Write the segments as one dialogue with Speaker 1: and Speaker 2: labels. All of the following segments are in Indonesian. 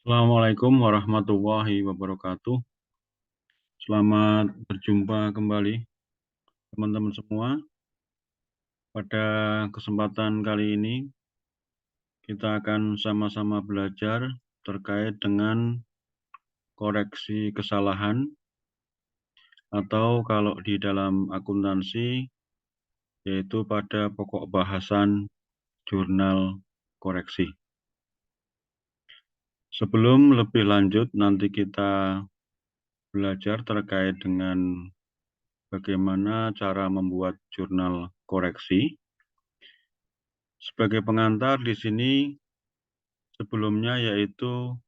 Speaker 1: Assalamualaikum warahmatullahi wabarakatuh. Selamat berjumpa kembali teman-teman semua. Pada kesempatan kali ini kita akan sama-sama belajar terkait dengan koreksi kesalahan atau kalau di dalam akuntansi yaitu pada pokok bahasan jurnal koreksi. Sebelum lebih lanjut nanti kita belajar terkait dengan bagaimana cara membuat jurnal koreksi. Sebagai pengantar di sini sebelumnya yaitu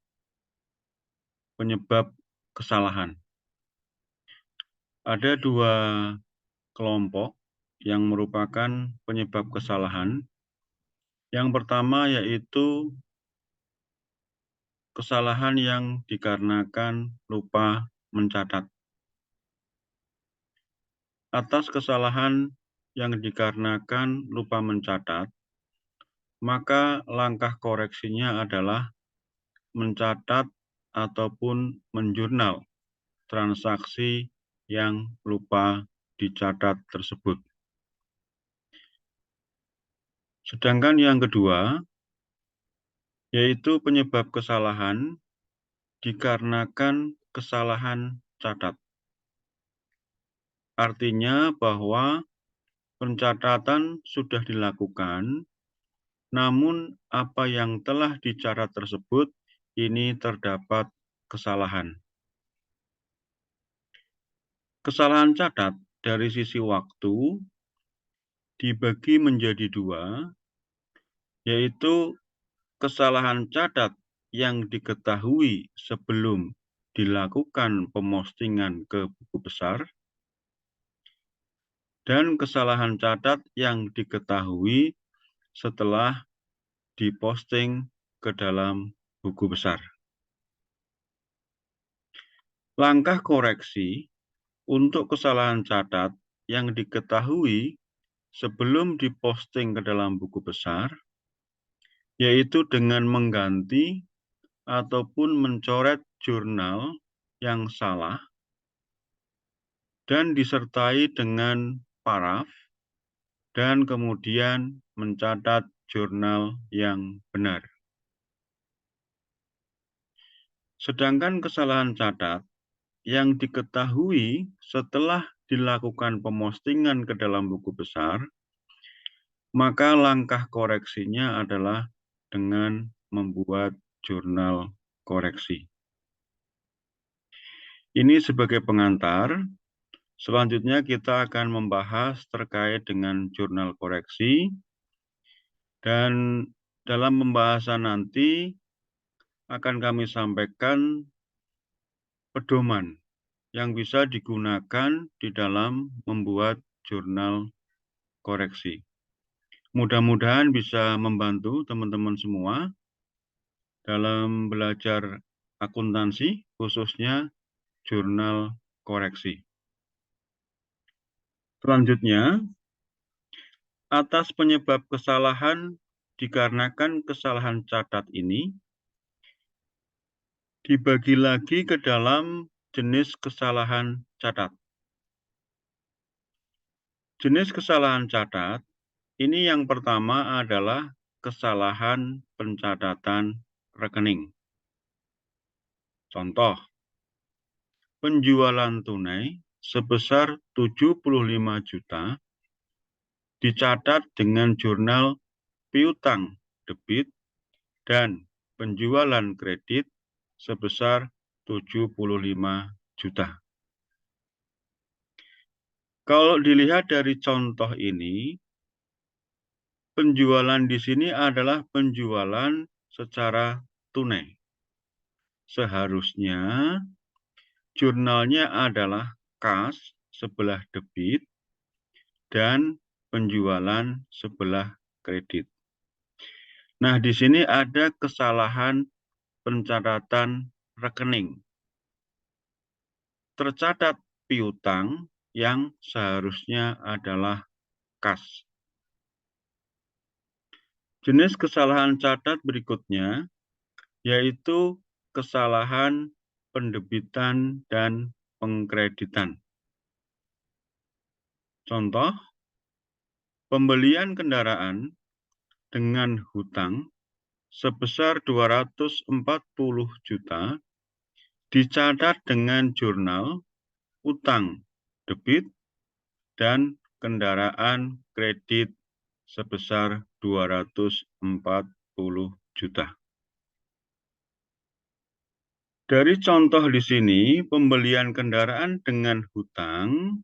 Speaker 1: penyebab kesalahan. Ada dua kelompok yang merupakan penyebab kesalahan. Yang pertama yaitu kesalahan yang dikarenakan lupa mencatat. Atas kesalahan yang dikarenakan lupa mencatat, maka langkah koreksinya adalah mencatat ataupun menjurnal transaksi yang lupa dicatat tersebut. Sedangkan yang kedua, yaitu penyebab kesalahan dikarenakan kesalahan catat. Artinya bahwa pencatatan sudah dilakukan, namun apa yang telah dicatat tersebut ini terdapat kesalahan. Kesalahan catat dari sisi waktu dibagi menjadi dua, yaitu kesalahan catat yang diketahui sebelum dilakukan pemostingan ke buku besar dan kesalahan catat yang diketahui setelah diposting ke dalam buku besar. Langkah koreksi untuk kesalahan catat yang diketahui sebelum diposting ke dalam buku besar, yaitu dengan mengganti ataupun mencoret jurnal yang salah dan disertai dengan paraf dan kemudian mencatat jurnal yang benar. Sedangkan kesalahan catat yang diketahui setelah dilakukan pemostingan ke dalam buku besar, maka langkah koreksinya adalah dengan membuat jurnal koreksi. Ini sebagai pengantar. Selanjutnya kita akan membahas terkait dengan jurnal koreksi. Dan dalam pembahasan nanti akan kami sampaikan pedoman yang bisa digunakan di dalam membuat jurnal koreksi. Mudah-mudahan bisa membantu teman-teman semua dalam belajar akuntansi, khususnya jurnal koreksi. Selanjutnya, atas penyebab kesalahan dikarenakan kesalahan catat ini, dibagi lagi ke dalam jenis kesalahan catat. Jenis kesalahan catat, ini yang pertama adalah kesalahan pencatatan rekening. Contoh, penjualan tunai sebesar 75 juta dicatat dengan jurnal piutang debit dan penjualan kredit sebesar 75 juta. Kalau dilihat dari contoh ini, penjualan di sini adalah penjualan secara tunai. Seharusnya jurnalnya adalah kas sebelah debit dan penjualan sebelah kredit. Nah, di sini ada kesalahan pencatatan rekening. Tercatat piutang yang seharusnya adalah kas. Jenis kesalahan catat berikutnya yaitu kesalahan pendebitan dan pengkreditan. Contoh, pembelian kendaraan dengan hutang sebesar 240 juta dicatat dengan jurnal utang debit dan kendaraan kredit sebesar 240 juta. Dari contoh di sini, pembelian kendaraan dengan hutang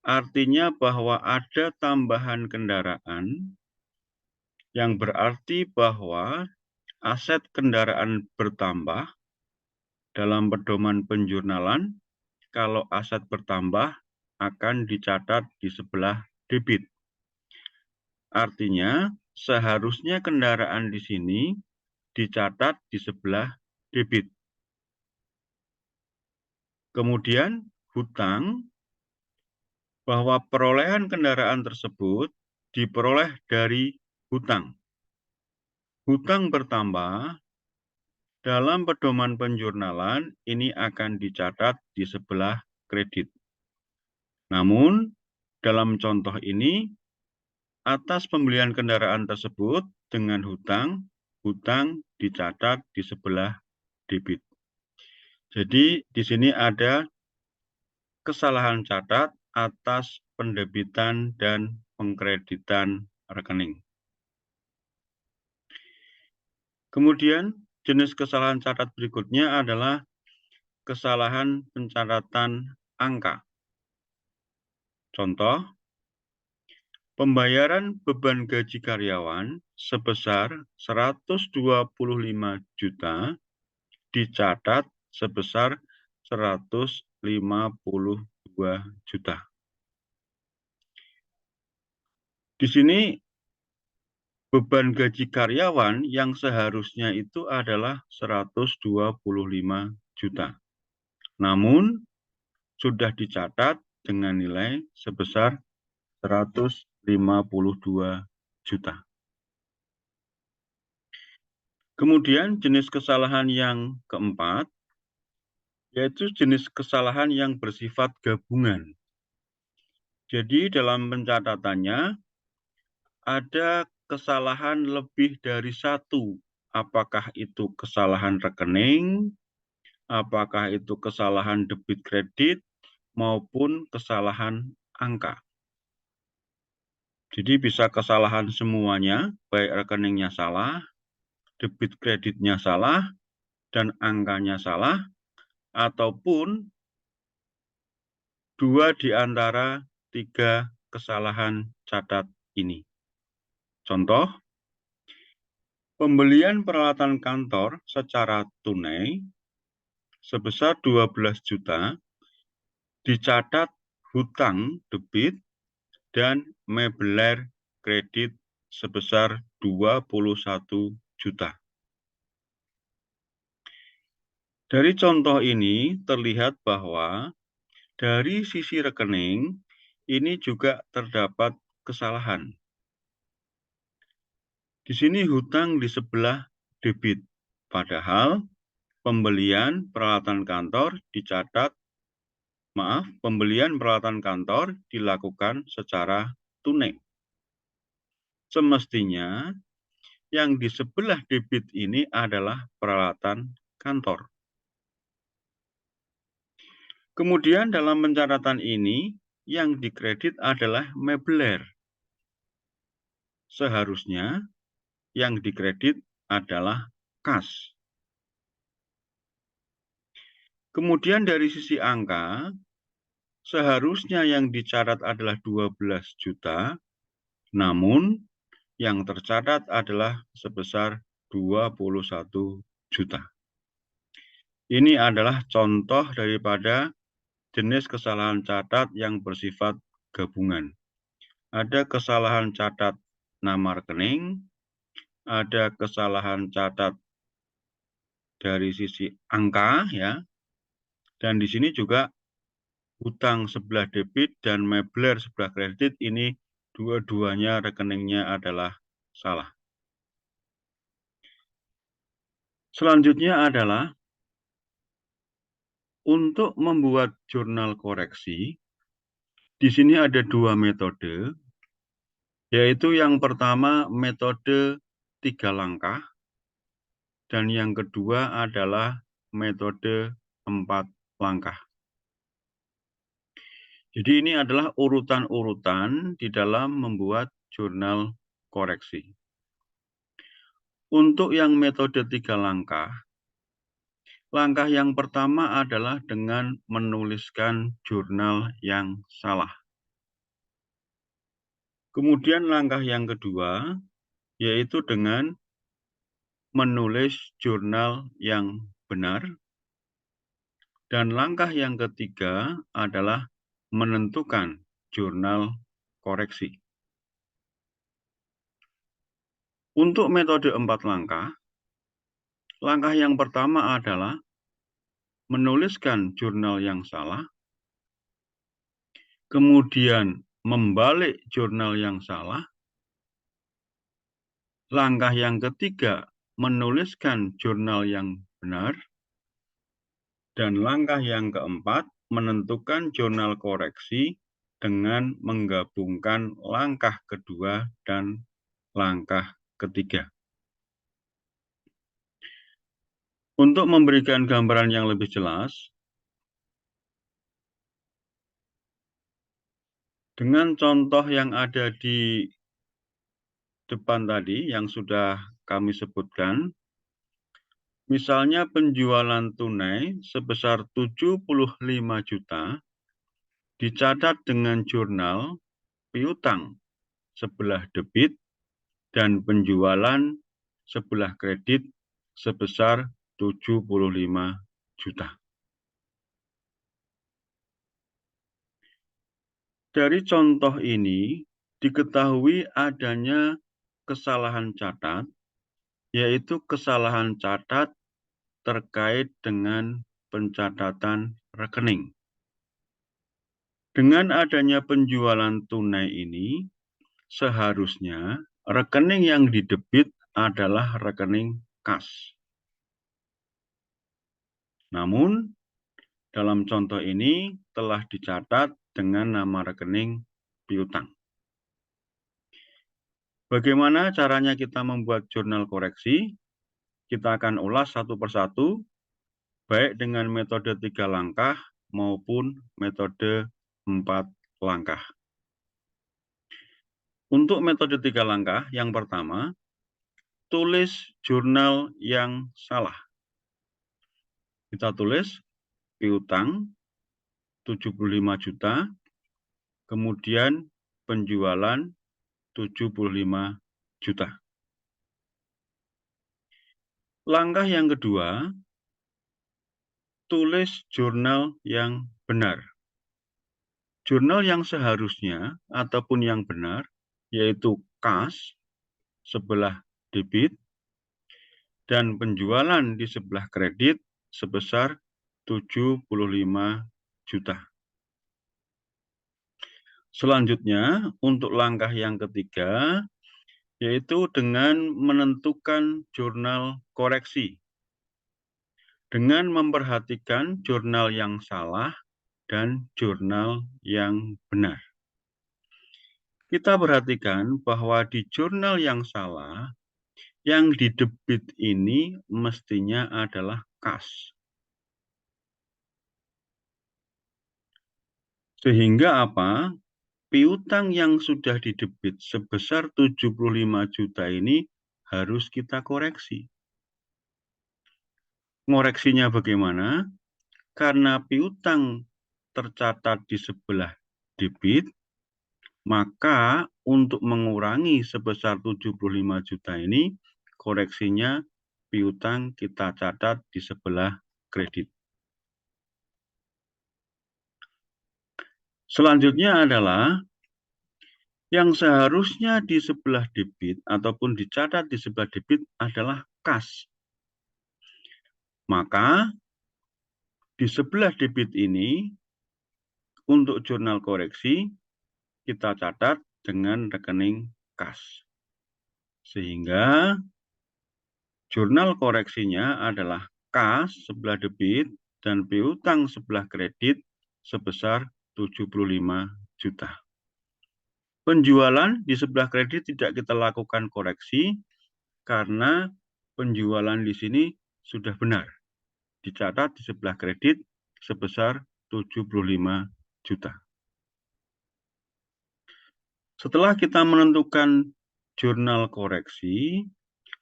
Speaker 1: artinya bahwa ada tambahan kendaraan yang berarti bahwa aset kendaraan bertambah. Dalam pedoman penjurnalan, kalau aset bertambah akan dicatat di sebelah debit. Artinya, seharusnya kendaraan di sini dicatat di sebelah debit. Kemudian, hutang, bahwa perolehan kendaraan tersebut diperoleh dari hutang. Hutang bertambah, dalam pedoman penjurnalan ini akan dicatat di sebelah kredit. Namun, dalam contoh ini, atas pembelian kendaraan tersebut dengan hutang dicatat di sebelah debit. Jadi, di sini ada kesalahan catat atas pendebitan dan pengkreditan rekening. Kemudian, jenis kesalahan catat berikutnya adalah kesalahan pencatatan angka. Contoh, pembayaran beban gaji karyawan sebesar 125 juta dicatat sebesar 152 juta. Di sini beban gaji karyawan yang seharusnya itu adalah 125 juta. Namun sudah dicatat dengan nilai sebesar 152 juta. Kemudian jenis kesalahan yang keempat, yaitu jenis kesalahan yang bersifat gabungan. Jadi dalam pencatatannya ada kesalahan lebih dari satu. Apakah itu kesalahan rekening, apakah itu kesalahan debit kredit, maupun kesalahan angka. Jadi bisa kesalahan semuanya, baik rekeningnya salah, debit kreditnya salah, dan angkanya salah, ataupun dua di antara tiga kesalahan catat ini. Contoh, pembelian peralatan kantor secara tunai sebesar 12 juta dicatat hutang debit dan mebeler kredit sebesar 21 juta. Dari contoh ini terlihat bahwa dari sisi rekening ini juga terdapat kesalahan. Di sini hutang di sebelah debit, padahal pembelian peralatan kantor pembelian peralatan kantor dilakukan secara tunai. Semestinya yang di sebelah debit ini adalah peralatan kantor. Kemudian dalam pencatatan ini yang dikredit adalah mebeler. Seharusnya yang dikredit adalah kas. Kemudian dari sisi angka, seharusnya yang dicatat adalah 12 juta, namun yang tercatat adalah sebesar 21 juta. Ini adalah contoh daripada jenis kesalahan catat yang bersifat gabungan. Ada kesalahan catat nama rekening, ada kesalahan catat dari sisi angka, ya, dan di sini juga hutang sebelah debit dan mebeler sebelah kredit ini dua-duanya rekeningnya adalah salah. Selanjutnya adalah untuk membuat jurnal koreksi. Di sini ada dua metode, yaitu yang pertama metode 3 langkah, dan yang kedua adalah metode 4 langkah. Jadi ini adalah urutan-urutan di dalam membuat jurnal koreksi. Untuk yang metode 3 langkah, langkah yang pertama adalah dengan menuliskan jurnal yang salah. Kemudian langkah yang kedua, yaitu dengan menulis jurnal yang benar. Dan langkah yang ketiga adalah menentukan jurnal koreksi. Untuk metode 4 langkah yang pertama adalah menuliskan jurnal yang salah, kemudian membalik jurnal yang salah. Langkah yang ketiga, menuliskan jurnal yang benar. Dan langkah yang keempat, menentukan jurnal koreksi dengan menggabungkan langkah kedua dan langkah ketiga. Untuk memberikan gambaran yang lebih jelas, dengan contoh yang ada di depan tadi yang sudah kami sebutkan, misalnya penjualan tunai sebesar 75 juta dicatat dengan jurnal piutang sebelah debit dan penjualan sebelah kredit sebesar 75 juta. Dari contoh ini diketahui adanya kesalahan catat, yaitu kesalahan catat terkait dengan pencatatan rekening. Dengan adanya penjualan tunai ini, seharusnya rekening yang didebit adalah rekening kas. Namun, dalam contoh ini telah dicatat dengan nama rekening piutang. Bagaimana caranya kita membuat jurnal koreksi? Kita akan ulas satu persatu, baik dengan metode 3 langkah maupun metode 4 langkah. Untuk metode 3 langkah, yang pertama, tulis jurnal yang salah. Kita tulis piutang 75 juta, kemudian penjualan 75 juta. Langkah yang kedua, tulis jurnal yang benar. Jurnal yang seharusnya ataupun yang benar, yaitu kas sebelah debit dan penjualan di sebelah kredit sebesar 75 juta. Selanjutnya, untuk langkah yang ketiga, yaitu dengan menentukan jurnal koreksi. Dengan memperhatikan jurnal yang salah dan jurnal yang benar. Kita perhatikan bahwa di jurnal yang salah, yang didebit ini mestinya adalah kas. Sehingga apa? Piutang yang sudah didebit sebesar 75 juta ini harus kita koreksi. Ngoreksinya bagaimana? Karena piutang tercatat di sebelah debit, maka untuk mengurangi sebesar 75 juta ini, koreksinya piutang kita catat di sebelah kredit. Selanjutnya adalah yang seharusnya di sebelah debit ataupun dicatat di sebelah debit adalah kas. Maka di sebelah debit ini untuk jurnal koreksi kita catat dengan rekening kas. Sehingga Jurnal koreksinya adalah kas sebelah debit dan piutang sebelah kredit sebesar 75 juta. Penjualan di sebelah kredit tidak kita lakukan koreksi karena penjualan di sini sudah benar. Dicatat di sebelah kredit sebesar 75 juta. Setelah kita menentukan jurnal koreksi,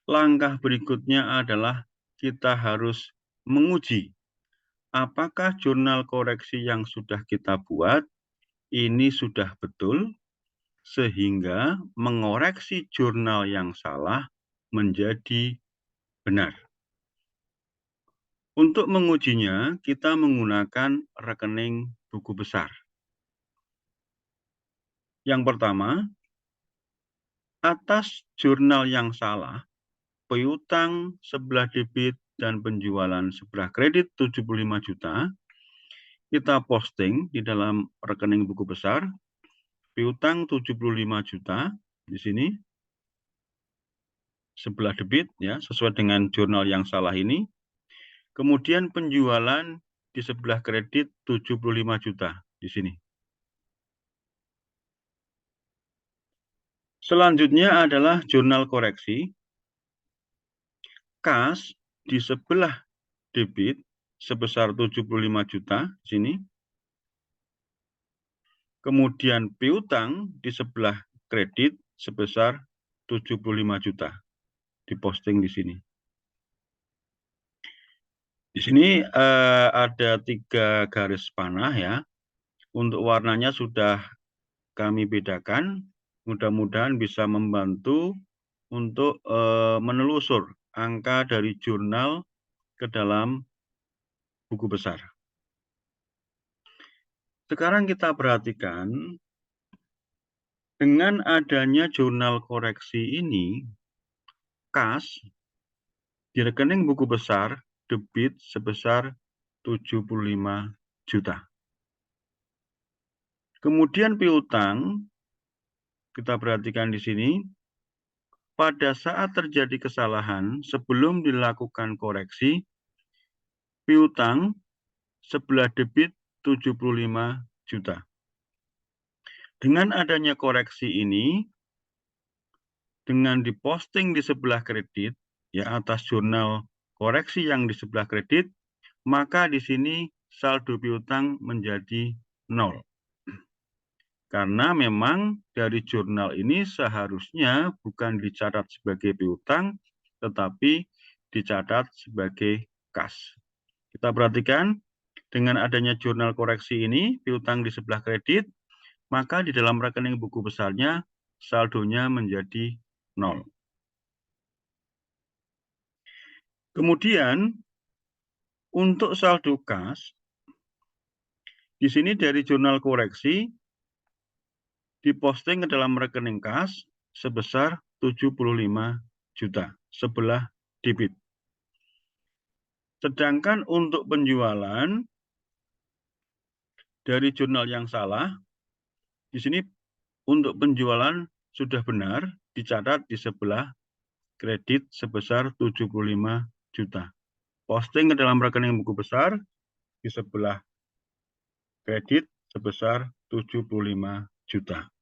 Speaker 1: langkah berikutnya adalah kita harus menguji apakah jurnal koreksi yang sudah kita buat ini sudah betul sehingga mengoreksi jurnal yang salah menjadi benar. Untuk mengujinya, kita menggunakan rekening buku besar. Yang pertama, atas jurnal yang salah, piutang sebelah debit dan penjualan sebelah kredit 75 juta, kita posting di dalam rekening buku besar, piutang 75 juta di sini, sebelah debit ya, sesuai dengan jurnal yang salah ini. Kemudian penjualan di sebelah kredit 75 juta di sini. Selanjutnya adalah jurnal koreksi. Kas di sebelah debit sebesar 75 juta di sini. Kemudian piutang di sebelah kredit sebesar 75 juta. Diposting di sini. Di sini ada 3 garis panah ya. Untuk warnanya sudah kami bedakan. Mudah-mudahan bisa membantu untuk menelusur angka dari jurnal ke dalam buku besar. Sekarang kita perhatikan, dengan adanya jurnal koreksi ini, kas di rekening buku besar debit sebesar 75 juta. Kemudian piutang, kita perhatikan di sini, pada saat terjadi kesalahan sebelum dilakukan koreksi, piutang sebelah debit 75 juta. Dengan adanya koreksi ini, dengan diposting di sebelah kredit, ya atas jurnal koreksi yang di sebelah kredit, maka di sini saldo piutang menjadi 0. Karena memang dari jurnal ini seharusnya bukan dicatat sebagai piutang, tetapi dicatat sebagai kas. Kita perhatikan, dengan adanya jurnal koreksi ini, piutang di sebelah kredit, maka di dalam rekening buku besarnya, saldonya menjadi 0. Kemudian, untuk saldo kas, di sini dari jurnal koreksi, diposting ke dalam rekening kas sebesar 75 juta, sebelah debit. Sedangkan untuk penjualan dari jurnal yang salah, di sini untuk penjualan sudah benar dicatat di sebelah kredit sebesar 75 juta. Posting ke dalam rekening buku besar di sebelah kredit sebesar 75 juta.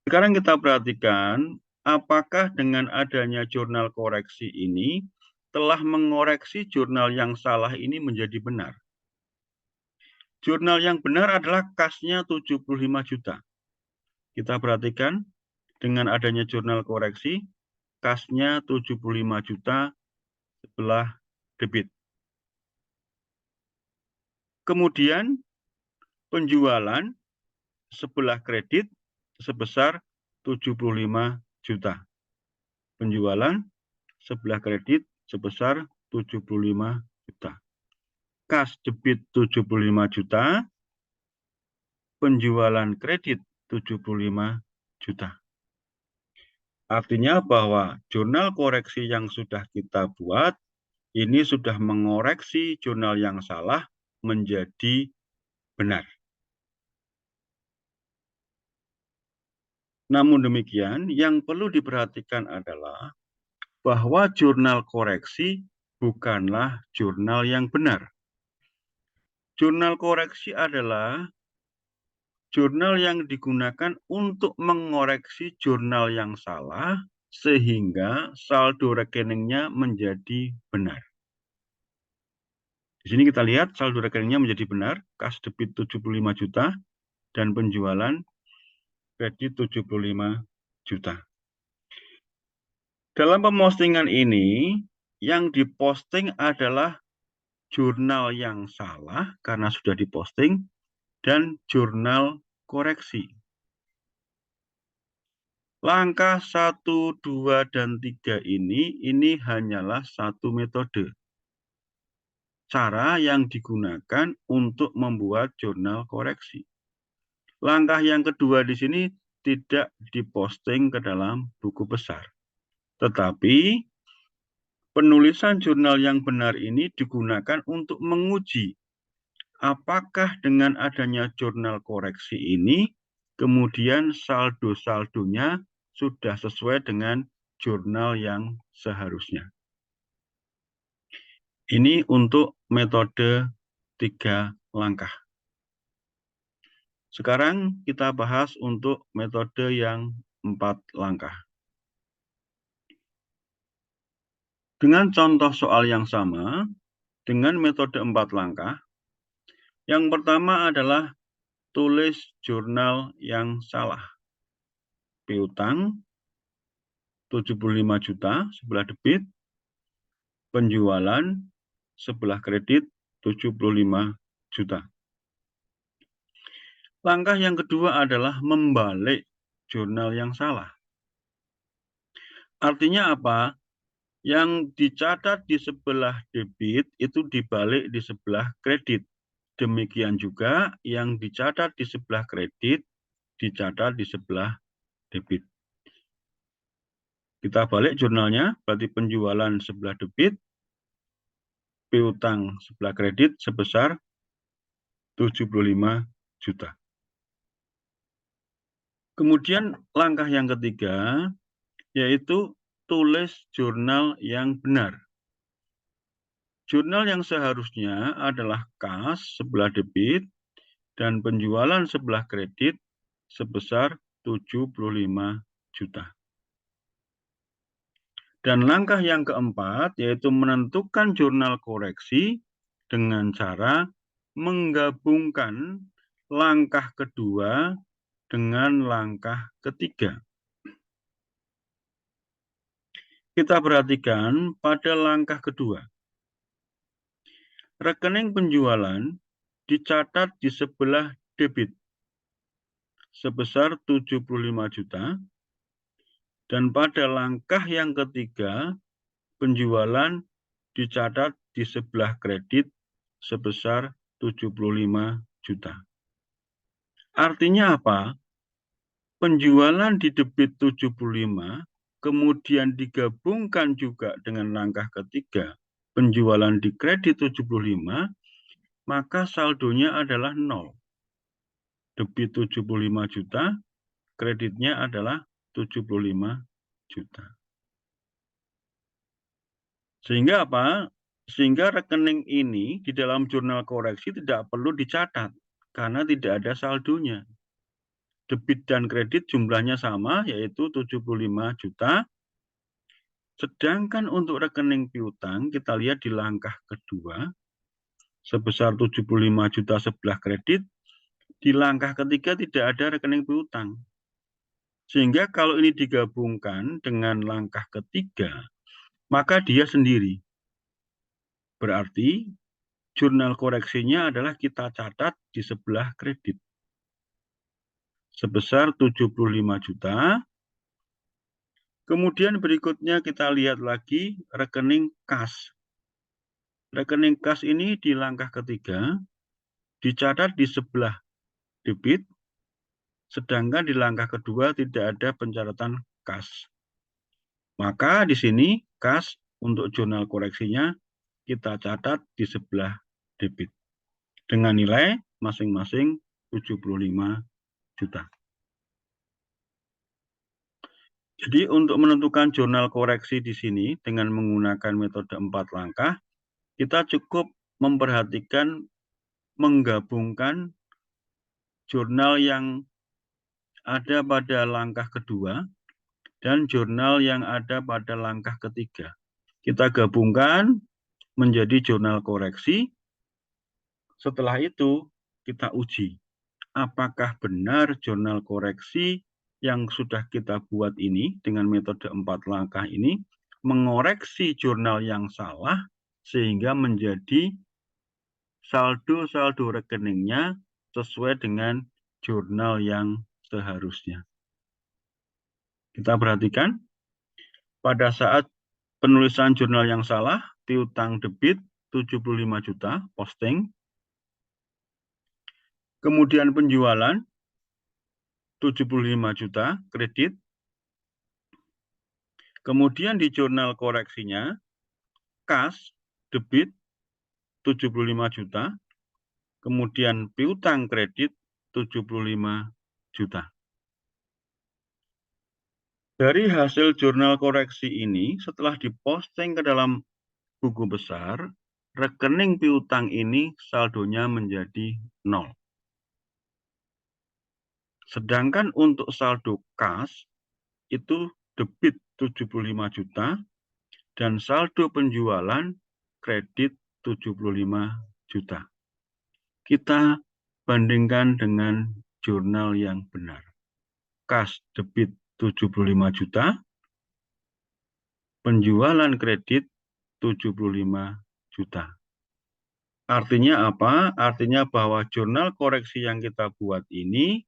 Speaker 1: Sekarang kita perhatikan apakah dengan adanya jurnal koreksi ini telah mengoreksi jurnal yang salah ini menjadi benar. Jurnal yang benar adalah kasnya 75 juta. Kita perhatikan dengan adanya jurnal koreksi, kasnya 75 juta sebelah debit. Kemudian penjualan sebelah kredit sebesar 75 juta. Penjualan sebelah kredit sebesar 75 juta. Kas debit 75 juta, penjualan kredit 75 juta. Artinya bahwa jurnal koreksi yang sudah kita buat, ini sudah mengoreksi jurnal yang salah menjadi benar. Namun demikian, yang perlu diperhatikan adalah bahwa jurnal koreksi bukanlah jurnal yang benar. Jurnal koreksi adalah jurnal yang digunakan untuk mengoreksi jurnal yang salah sehingga saldo rekeningnya menjadi benar. Di sini kita lihat saldo rekeningnya menjadi benar, kas debit 75 juta dan penjualan kredit 75 juta. Dalam pemostingan ini, yang diposting adalah jurnal yang salah karena sudah diposting dan jurnal koreksi. Langkah 1, 2, dan 3 ini hanyalah satu metode. Cara yang digunakan untuk membuat jurnal koreksi. Langkah yang kedua di sini tidak diposting ke dalam buku besar. Tetapi penulisan jurnal yang benar ini digunakan untuk menguji apakah dengan adanya jurnal koreksi ini kemudian saldo-saldonya sudah sesuai dengan jurnal yang seharusnya. Ini untuk metode 3 langkah. Sekarang kita bahas untuk metode yang 4 langkah. Dengan contoh soal yang sama, dengan metode 4 langkah, yang pertama adalah tulis jurnal yang salah. Piutang 75 juta sebelah debit, penjualan sebelah kredit 75 juta. Langkah yang kedua adalah membalik jurnal yang salah. Artinya apa? Yang dicatat di sebelah debit itu dibalik di sebelah kredit. Demikian juga yang dicatat di sebelah kredit dicatat di sebelah debit. Kita balik jurnalnya, berarti penjualan sebelah debit, piutang sebelah kredit sebesar 75 juta. Kemudian langkah yang ketiga, yaitu tulis jurnal yang benar. Jurnal yang seharusnya adalah kas sebelah debit dan penjualan sebelah kredit sebesar 75 juta. Dan langkah yang keempat yaitu menentukan jurnal koreksi dengan cara menggabungkan langkah kedua dengan langkah ketiga. Kita perhatikan pada langkah kedua. Rekening penjualan dicatat di sebelah debit sebesar 75 juta. Dan pada langkah yang ketiga, penjualan dicatat di sebelah kredit sebesar 75 juta. Artinya apa? Penjualan di debit 75, kemudian digabungkan juga dengan langkah ketiga, penjualan di kredit 75, maka saldonya adalah 0. Debit 75 juta, kreditnya adalah 75 juta. Sehingga apa? Sehingga rekening ini di dalam jurnal koreksi tidak perlu dicatat karena tidak ada saldonya. Debit dan kredit jumlahnya sama, yaitu 75 juta. Sedangkan untuk rekening piutang, kita lihat di langkah kedua, sebesar 75 juta sebelah kredit, di langkah ketiga tidak ada rekening piutang. Sehingga kalau ini digabungkan dengan langkah ketiga, maka dia sendiri. Berarti jurnal koreksinya adalah kita catat di sebelah kredit. Sebesar 75 juta. Kemudian berikutnya kita lihat lagi rekening kas. Rekening kas ini di langkah ketiga dicatat di sebelah debit, sedangkan di langkah kedua tidak ada pencatatan kas. Maka di sini kas untuk jurnal koreksinya kita catat di sebelah debit dengan nilai masing-masing 75 juta. Jadi untuk menentukan jurnal koreksi di sini dengan menggunakan metode 4 langkah, kita cukup memperhatikan menggabungkan jurnal yang ada pada langkah kedua dan jurnal yang ada pada langkah ketiga. Kita gabungkan menjadi jurnal koreksi. Setelah itu kita uji apakah benar jurnal koreksi yang sudah kita buat ini dengan metode 4 langkah ini mengoreksi jurnal yang salah sehingga menjadi saldo-saldo rekeningnya sesuai dengan jurnal yang seharusnya. Kita perhatikan pada saat penulisan jurnal yang salah, piutang debit 75 juta posting. Kemudian penjualan 75 juta kredit. Kemudian di jurnal koreksinya, kas debit 75 juta, kemudian piutang kredit 75 juta. Dari hasil jurnal koreksi ini, setelah diposting ke dalam buku besar, rekening piutang ini saldonya menjadi 0. Sedangkan untuk saldo kas itu debit 75 juta dan saldo penjualan kredit 75 juta. Kita bandingkan dengan jurnal yang benar. Kas debit 75 juta, penjualan kredit 75 juta. Artinya apa? Artinya bahwa jurnal koreksi yang kita buat ini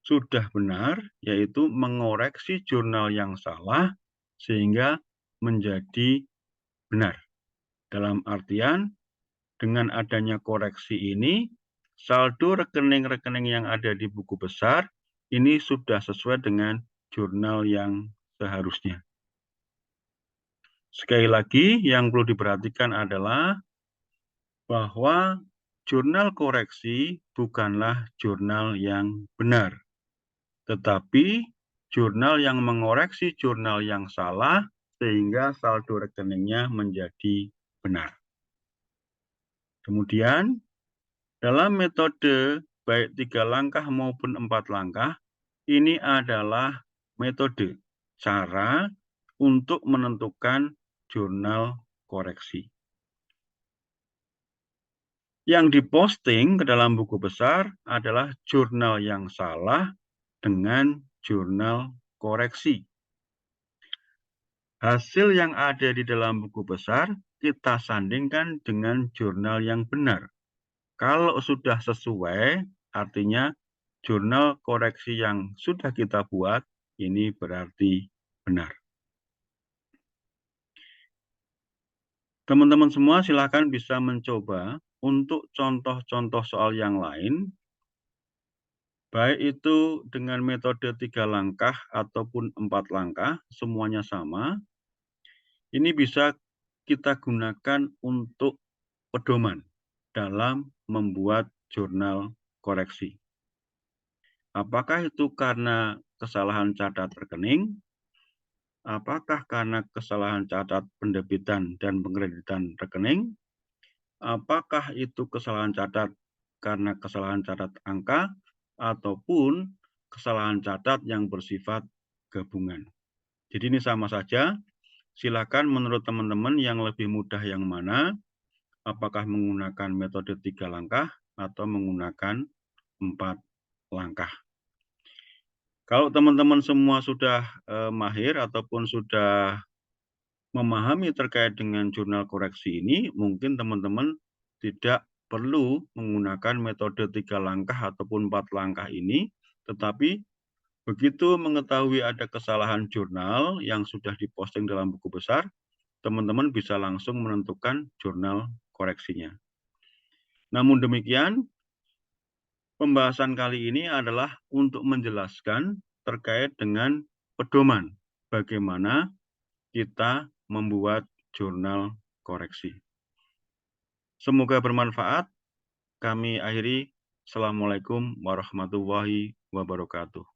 Speaker 1: sudah benar, yaitu mengoreksi jurnal yang salah sehingga menjadi benar. Dalam artian, dengan adanya koreksi ini, saldo rekening-rekening yang ada di buku besar ini sudah sesuai dengan jurnal yang seharusnya. Sekali lagi, yang perlu diperhatikan adalah bahwa jurnal koreksi bukanlah jurnal yang benar, tetapi jurnal yang mengoreksi jurnal yang salah sehingga saldo rekeningnya menjadi benar. Kemudian, dalam metode baik 3 langkah maupun 4 langkah, ini adalah metode cara untuk menentukan jurnal koreksi. Yang diposting ke dalam buku besar adalah jurnal yang salah dengan jurnal koreksi. Hasil yang ada di dalam buku besar kita sandingkan dengan jurnal yang benar. Kalau sudah sesuai, artinya jurnal koreksi yang sudah kita buat ini berarti benar. Teman-teman semua silakan bisa mencoba untuk contoh-contoh soal yang lain, baik itu dengan metode 3 langkah ataupun 4 langkah, semuanya sama. Ini bisa kita gunakan untuk pedoman dalam membuat jurnal koreksi. Apakah itu karena kesalahan catat rekening? Apakah karena kesalahan catat pendebitan dan pengkreditan rekening? Apakah itu kesalahan catat karena kesalahan catat angka ataupun kesalahan catat yang bersifat gabungan? Jadi ini sama saja. Silakan menurut teman-teman yang lebih mudah yang mana? Apakah menggunakan metode 3 langkah atau menggunakan 4 langkah? Kalau teman-teman semua sudah mahir ataupun sudah memahami terkait dengan jurnal koreksi ini, mungkin teman-teman tidak perlu menggunakan metode 3 langkah ataupun 4 langkah ini, tetapi begitu mengetahui ada kesalahan jurnal yang sudah diposting dalam buku besar, teman-teman bisa langsung menentukan jurnal koreksinya. Namun demikian, pembahasan kali ini adalah untuk menjelaskan terkait dengan pedoman bagaimana kita membuat jurnal koreksi. Semoga bermanfaat. Kami akhiri. Assalamualaikum warahmatullahi wabarakatuh.